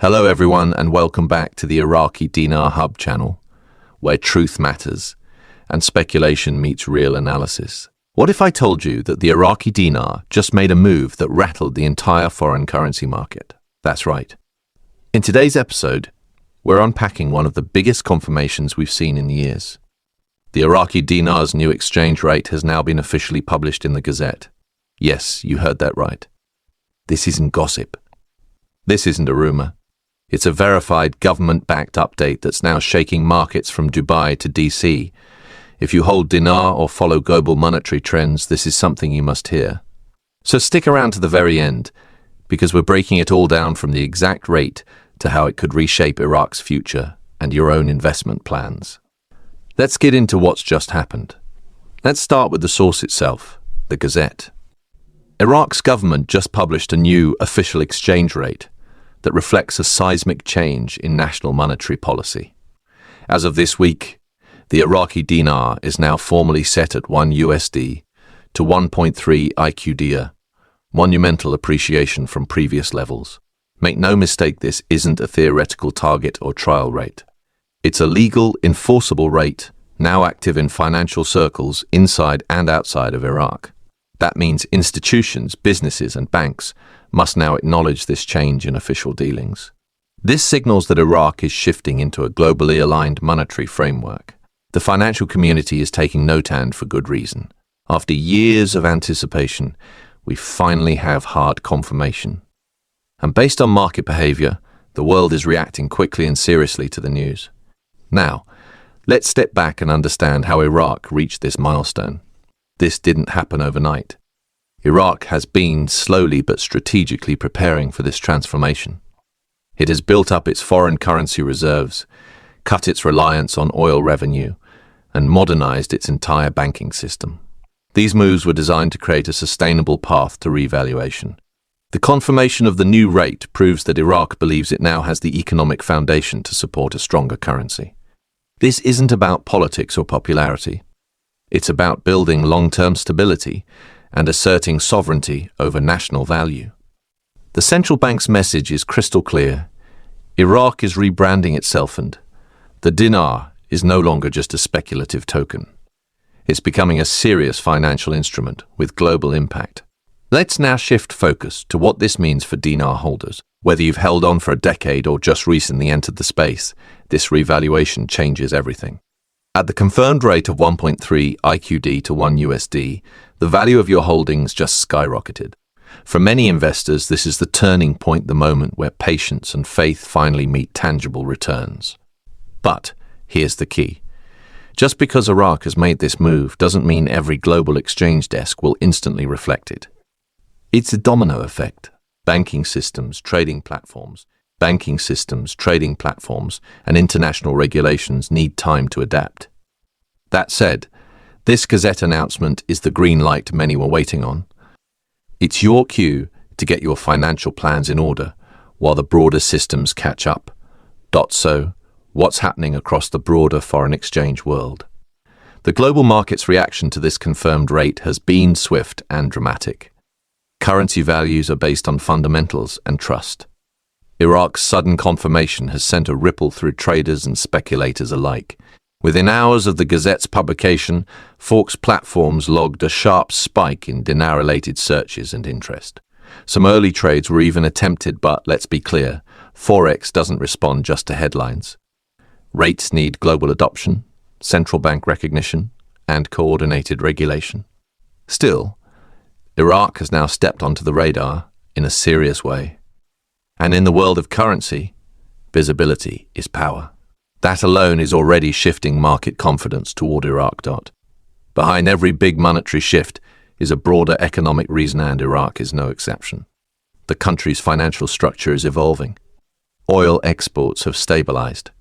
Hello everyone and welcome back to the Iraqi Dinar Hub channel, where truth matters and speculation meets real analysis. What if I told you that the Iraqi dinar just made a move that rattled the entire foreign currency market? That's right. In today's episode, we're unpacking one of the biggest confirmations we've seen in years. The Iraqi dinar's new exchange rate has now been officially published in the Gazette. Yes, you heard that right. This isn't gossip. This isn't a rumor. It's a verified government-backed update that's now shaking markets from Dubai to DC. If you hold dinar or follow global monetary trends, this is something you must hear. So stick around to the very end, because we're breaking it all down from the exact rate to how it could reshape Iraq's future and your own investment plans. Let's get into what's just happened. Let's start with the source itself, the Gazette. Iraq's government just published a new official exchange rate that reflects a seismic change in national monetary policy. As of this week, the Iraqi dinar is now formally set at $1 to 1.3 IQD, monumental appreciation from previous levels. Make no mistake, this isn't a theoretical target or trial rate. It's a legal, enforceable rate, now active in financial circles inside and outside of Iraq. That means institutions, businesses, and banks must now acknowledge this change in official dealings. This signals that Iraq is shifting into a globally aligned monetary framework. The financial community is taking note, and for good reason. After years of anticipation, we finally have hard confirmation. And based on market behavior, the world is reacting quickly and seriously to the news. Now, let's step back and understand how Iraq reached this milestone. This didn't happen overnight. Iraq has been slowly but strategically preparing for this transformation. It has built up its foreign currency reserves, cut its reliance on oil revenue, and modernized its entire banking system. These moves were designed to create a sustainable path to revaluation. The confirmation of the new rate proves that Iraq believes it now has the economic foundation to support a stronger currency. This isn't about politics or popularity. It's about building long-term stability and asserting sovereignty over national value. The central bank's message is crystal clear. Iraq is rebranding itself, and the dinar is no longer just a speculative token. It's becoming a serious financial instrument with global impact. Let's now shift focus to what this means for dinar holders. Whether you've held on for a decade or just recently entered the space, this revaluation changes everything. At the confirmed rate of 1.3 IQD to $1, the value of your holdings just skyrocketed. For many investors, this is the turning point, the moment where patience and faith finally meet tangible returns. But here's the key. Just because Iraq has made this move doesn't mean every global exchange desk will instantly reflect it. It's a domino effect. Banking systems, trading platforms, and international regulations need time to adapt. That said, this Gazette announcement is the green light many were waiting on. It's your cue to get your financial plans in order while the broader systems catch up. So, what's happening across the broader foreign exchange world? The global market's reaction to this confirmed rate has been swift and dramatic. Currency values are based on fundamentals and trust. Iraq's sudden confirmation has sent a ripple through traders and speculators alike. Within hours of the Gazette's publication, Forex platforms logged a sharp spike in dinar-related searches and interest. Some early trades were even attempted, but let's be clear, Forex doesn't respond just to headlines. Rates need global adoption, central bank recognition, and coordinated regulation. Still, Iraq has now stepped onto the radar in a serious way. And in the world of currency, visibility is power. That alone is already shifting market confidence toward Iraq. Behind every big monetary shift is a broader economic reason, and Iraq is no exception. The country's financial structure is evolving. Oil exports have stabilized.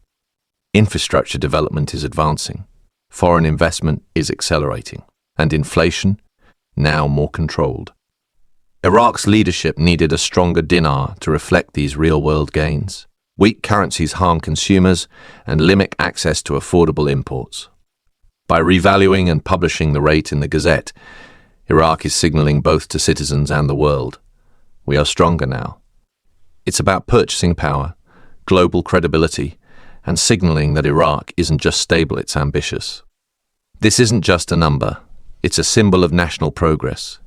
Infrastructure development is advancing. Foreign investment is accelerating. And inflation, now more controlled. Iraq's leadership needed a stronger dinar to reflect these real-world gains. Weak currencies harm consumers and limit access to affordable imports. By revaluing and publishing the rate in the Gazette, Iraq is signaling both to citizens and the world, we are stronger now. It's about purchasing power, global credibility, and signaling that Iraq isn't just stable, it's ambitious. This isn't just a number, it's a symbol of national progress.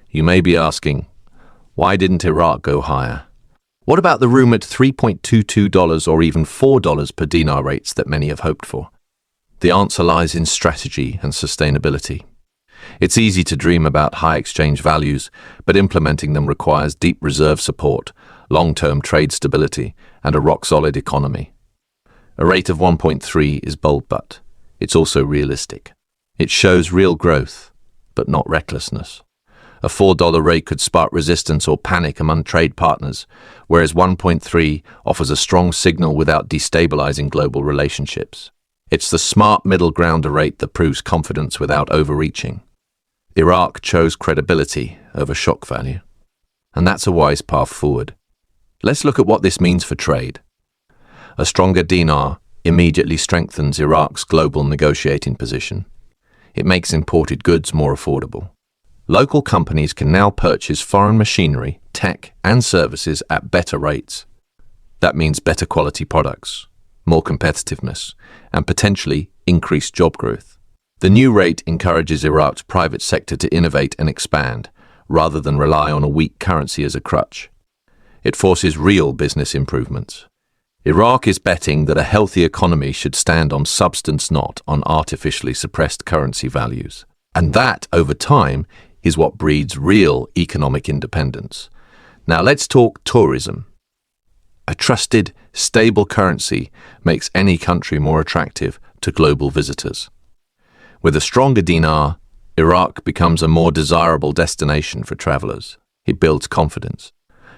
You may be asking, why didn't Iraq go higher? What about the rumored $3.22 or even $4 per dinar rates that many have hoped for? The answer lies in strategy and sustainability. It's easy to dream about high exchange values, but implementing them requires deep reserve support, long-term trade stability, and a rock-solid economy. A rate of 1.3 is bold, but it's also realistic. It shows real growth, but not recklessness. A $4 rate could spark resistance or panic among trade partners, whereas 1.3 offers a strong signal without destabilizing global relationships. It's the smart middle ground rate that proves confidence without overreaching. Iraq chose credibility over shock value, and that's a wise path forward. Let's look at what this means for trade. A stronger dinar immediately strengthens Iraq's global negotiating position. It makes imported goods more affordable. Local companies can now purchase foreign machinery, tech, and services at better rates. That means better quality products, more competitiveness, and potentially increased job growth. The new rate encourages Iraq's private sector to innovate and expand, rather than rely on a weak currency as a crutch. It forces real business improvements. Iraq is betting that a healthy economy should stand on substance, not on artificially suppressed currency values. And that, over time, is what breeds real economic independence. Now let's talk tourism. A trusted, stable currency makes any country more attractive to global visitors. With a stronger dinar, Iraq becomes a more desirable destination for travelers. It builds confidence.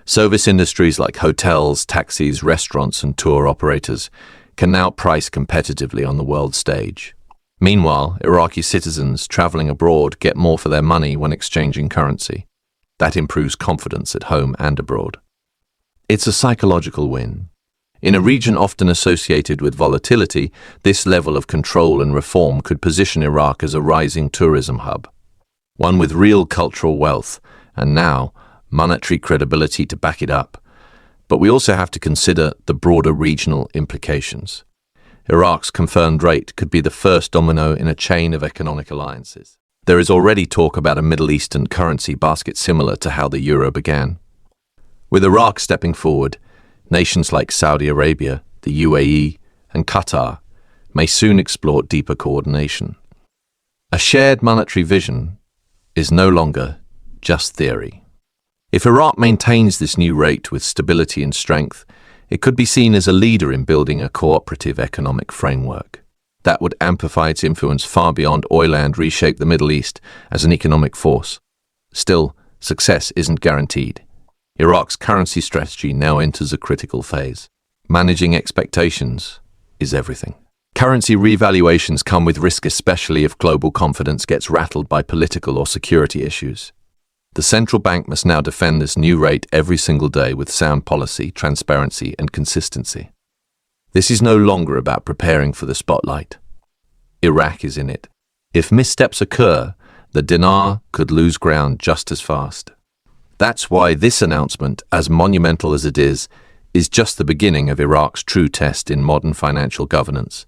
Service industries like hotels, taxis, restaurants, and tour operators can now price competitively on the world stage. Meanwhile, Iraqi citizens traveling abroad get more for their money when exchanging currency. That improves confidence at home and abroad. It's a psychological win. In a region often associated with volatility, this level of control and reform could position Iraq as a rising tourism hub, one with real cultural wealth, and now monetary credibility to back it up. But we also have to consider the broader regional implications. Iraq's confirmed rate could be the first domino in a chain of economic alliances. There is already talk about a Middle Eastern currency basket similar to how the euro began. With Iraq stepping forward, nations like Saudi Arabia, the UAE, and Qatar may soon explore deeper coordination. A shared monetary vision is no longer just theory. If Iraq maintains this new rate with stability and strength, it could be seen as a leader in building a cooperative economic framework. That would amplify its influence far beyond oil and reshape the Middle East as an economic force. Still, success isn't guaranteed. Iraq's currency strategy now enters a critical phase. Managing expectations is everything. Currency revaluations come with risk, especially if global confidence gets rattled by political or security issues. The central bank must now defend this new rate every single day with sound policy, transparency, and consistency. This is no longer about preparing for the spotlight. Iraq is in it. If missteps occur, the dinar could lose ground just as fast. That's why this announcement, as monumental as it is just the beginning of Iraq's true test in modern financial governance.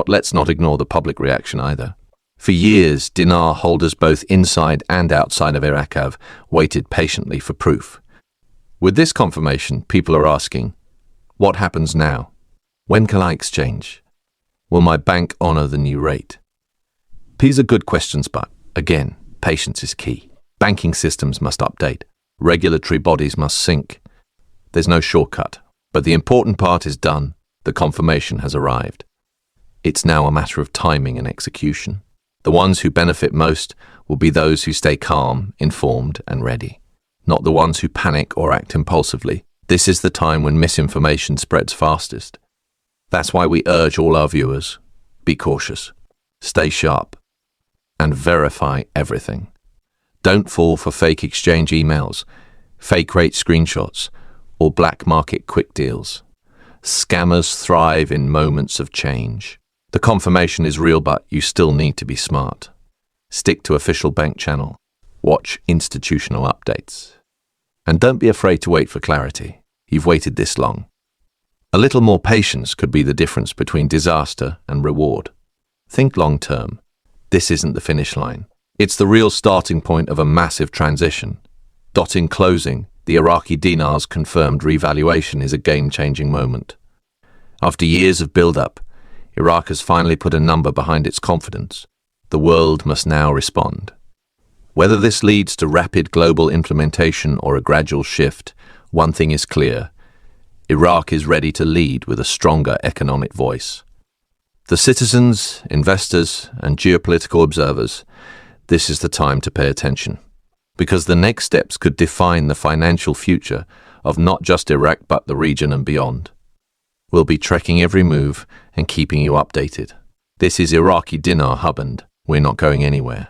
Let's not ignore the public reaction either. For years, dinar holders both inside and outside of Iraq have waited patiently for proof. With this confirmation, people are asking, what happens now? When can I exchange? Will my bank honor the new rate? These are good questions, but again, patience is key. Banking systems must update. Regulatory bodies must sync. There's no shortcut, but the important part is done. The confirmation has arrived. It's now a matter of timing and execution. The ones who benefit most will be those who stay calm, informed, and ready, not the ones who panic or act impulsively. This is the time when misinformation spreads fastest. That's why we urge all our viewers, be cautious, stay sharp, and verify everything. Don't fall for fake exchange emails, fake rate screenshots, or black market quick deals. Scammers thrive in moments of change. The confirmation is real, but you still need to be smart. Stick to official bank channel. Watch institutional updates. And don't be afraid to wait for clarity. You've waited this long. A little more patience could be the difference between disaster and reward. Think long term. This isn't the finish line. It's the real starting point of a massive transition. In closing, the Iraqi dinar's confirmed revaluation is a game-changing moment. After years of build-up, Iraq has finally put a number behind its confidence. The world must now respond. Whether this leads to rapid global implementation or a gradual shift, one thing is clear. Iraq is ready to lead with a stronger economic voice. The citizens, investors, and geopolitical observers, this is the time to pay attention. Because the next steps could define the financial future of not just Iraq but the region and beyond. We'll be tracking every move and keeping you updated. This is Iraqi Dinar Hub and we're not going anywhere.